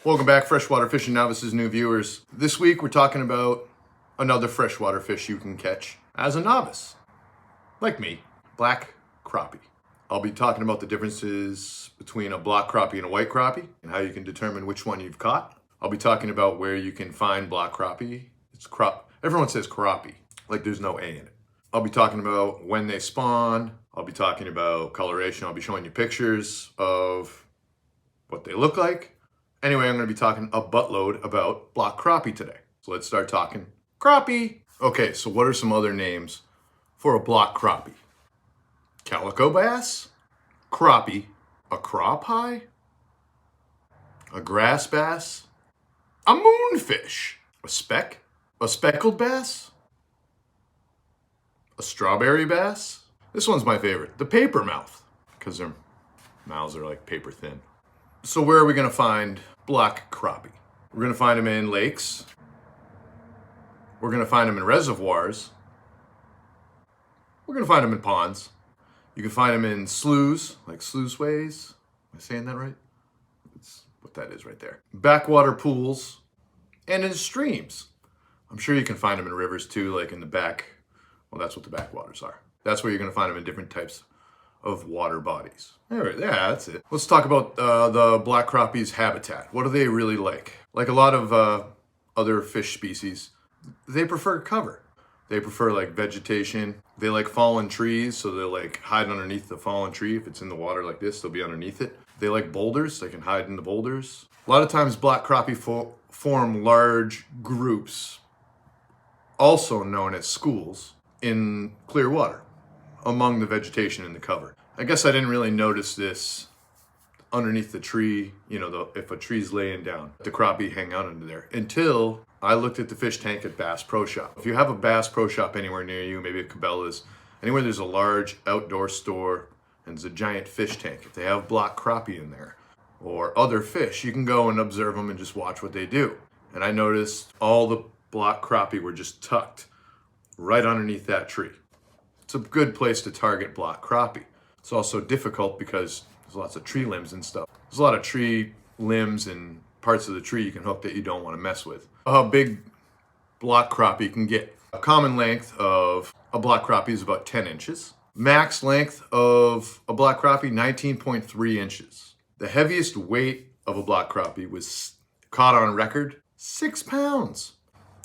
Welcome back, freshwater fishing novices, new viewers. This week we're talking about another freshwater fish you can catch as a novice, like me, black crappie. I'll be talking about the differences between a black crappie and a white crappie and how you can determine which one you've caught. I'll be talking about where you can find black crappie. Everyone says crappie, like there's no A in it. I'll be talking about when they spawn. I'll be talking about coloration. I'll be showing you pictures of what they look like. Anyway, I'm going to be talking a buttload about black crappie today. So let's start talking crappie. Okay, so what are some other names for a black crappie? Calico bass, crappie, a crappie, a grass bass, a moonfish, a speckled bass, a strawberry bass. This one's my favorite, the paper mouth, because their mouths are like paper thin. So where are we going to find black crappie? We're going to find them in lakes. We're going to find them in reservoirs. We're going to find them in ponds. You can find them in sloughs, like sluiceways. Am I saying that right? That's what that is right there. Backwater pools and in streams. I'm sure you can find them in rivers too, like in the back. Well, that's what the backwaters are. That's where you're going to find them in different types of water bodies. Anyway, yeah, that's it. Let's talk about the black crappie's habitat. What are they really like? Like a lot of other fish species, they prefer cover. They prefer like vegetation. They like fallen trees, so they'll like hide underneath the fallen tree. If it's in the water like this, they'll be underneath it. They like boulders. They can hide in the boulders. A lot of times black crappie form large groups, also known as schools, in clear water among the vegetation in the cover. I guess I didn't really notice this underneath the tree, if a tree's laying down, the crappie hang out under there, until I looked at the fish tank at Bass Pro Shop. If you have a Bass Pro Shop anywhere near you, maybe a Cabela's, anywhere there's a large outdoor store and there's a giant fish tank, if they have black crappie in there or other fish, you can go and observe them and just watch what they do. And I noticed all the black crappie were just tucked right underneath that tree. It's a good place to target black crappie. It's also difficult because there's lots of tree limbs and stuff. There's a lot of tree limbs and parts of the tree you can hook that you don't want to mess with. How big black crappie can get. A common length of a black crappie is about 10 inches. Max length of a black crappie, 19.3 inches. The heaviest weight of a black crappie was caught on record, 6 pounds.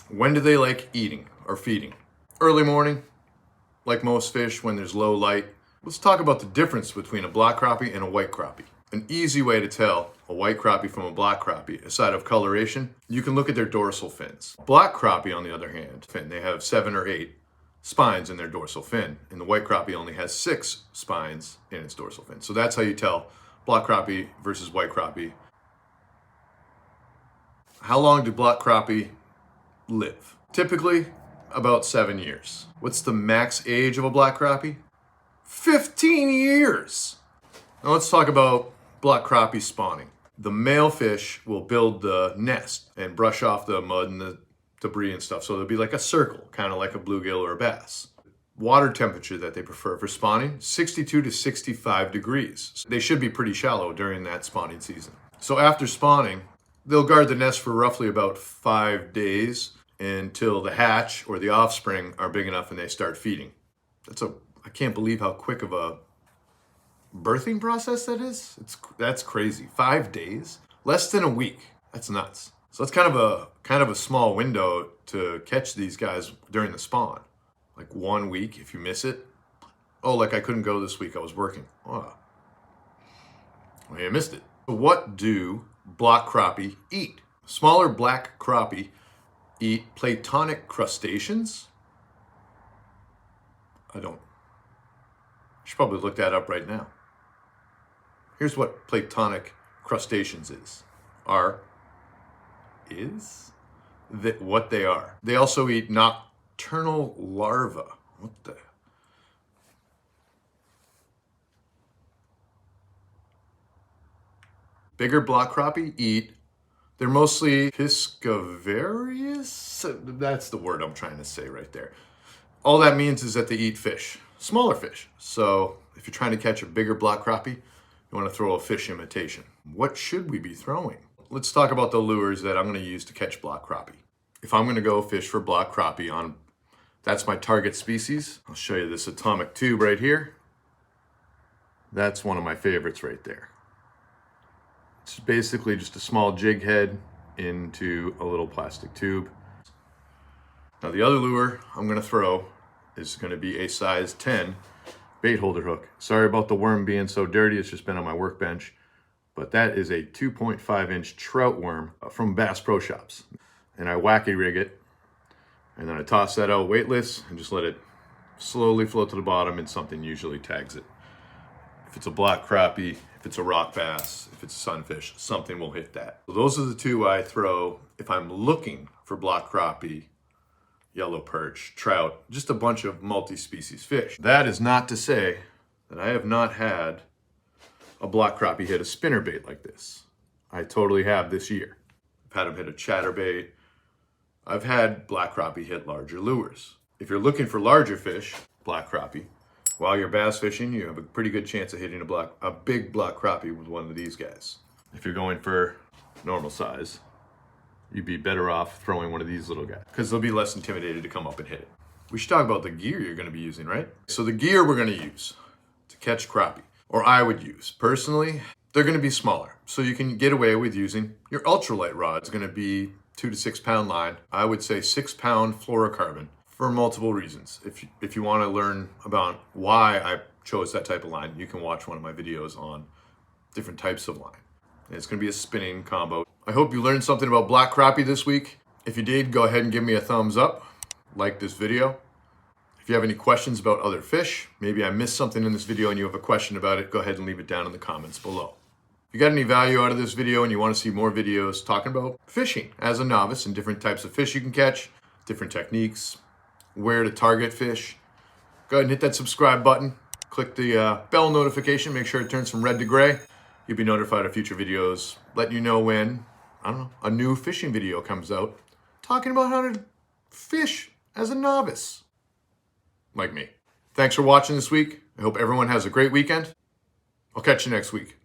When do they like eating or feeding? Early morning, like most fish when there's low light. Let's talk about the difference between a black crappie and a white crappie. An easy way to tell a white crappie from a black crappie, aside of coloration, you can look at their dorsal fins. Black crappie, on the other hand, they have 7 or 8 spines in their dorsal fin, and the white crappie only has 6 spines in its dorsal fin. So that's how you tell black crappie versus white crappie. How long do black crappie live? Typically, about 7 years. What's the max age of a black crappie? 15 years. Now let's talk about black crappie spawning. The male fish will build the nest and brush off the mud and the debris and stuff. So there'll be like a circle, kind of like a bluegill or a bass. Water temperature that they prefer for spawning, 62 to 65 degrees. So they should be pretty shallow during that spawning season. So after spawning, they'll guard the nest for roughly about 5 days until the hatch or the offspring are big enough and they start feeding. I can't believe how quick of a birthing process that is. That's crazy. 5 days, less than a week. That's nuts. So that's kind of a small window to catch these guys during the spawn. Like 1 week if you miss it. Oh, like I couldn't go this week. I was working. Oh, well, you missed it. What do black crappie eat? Smaller black crappie eat platonic crustaceans. I should probably look that up right now. Here's what platonic crustaceans what they are. They also eat nocturnal larvae. What the? Bigger black crappie eat. They're mostly piscivorous. That's the word I'm trying to say right there. All that means is that they eat fish, smaller fish. So if you're trying to catch a bigger black crappie, you want to throw a fish imitation. What should we be throwing? let's talk about the lures that I'm going to use to catch black crappie. If I'm going to go fish for black crappie that's my target species. I'll show you this atomic tube right here. That's one of my favorites right there. It's basically just a small jig head into a little plastic tube. Now the other lure I'm going to throw is going to be a size 10 bait holder hook. Sorry about the worm being so dirty, it's just been on my workbench. But that is a 2.5-inch trout worm from Bass Pro Shops. And I wacky rig it, and then I toss that out weightless and just let it slowly float to the bottom, and something usually tags it. If it's a black crappie, if it's a rock bass, if it's a sunfish, something will hit that. So those are the two I throw if I'm looking for black crappie, yellow perch, trout, just a bunch of multi-species fish. That is not to say that I have not had a black crappie hit a spinnerbait like this. I totally have this year. I've had them hit a chatterbait. I've had black crappie hit larger lures. If you're looking for larger fish, black crappie, while you're bass fishing, you have a pretty good chance of hitting a big black crappie with one of these guys. If you're going for normal size, you'd be better off throwing one of these little guys because they'll be less intimidated to come up and hit it. We should talk about the gear you're going to be using, right? So the gear we're going to use to catch crappie, or I would use personally, they're going to be smaller. So you can get away with using your ultralight rod. It's going to be 2 to 6 pound line. I would say 6 pound fluorocarbon for multiple reasons. If you want to learn about why I chose that type of line, you can watch one of my videos on different types of line. And it's going to be a spinning combo. I hope you learned something about black crappie this week. If you did, go ahead and give me a thumbs up. Like this video. If you have any questions about other fish, maybe I missed something in this video and you have a question about it, go ahead and leave it down in the comments below. If you got any value out of this video and you want to see more videos talking about fishing as a novice and different types of fish you can catch, different techniques, where to target fish, go ahead and hit that subscribe button. Click the bell notification, make sure it turns from red to gray. You'll be notified of future videos, letting you know when, a new fishing video comes out, talking about how to fish as a novice, like me. Thanks for watching this week. I hope everyone has a great weekend. I'll catch you next week.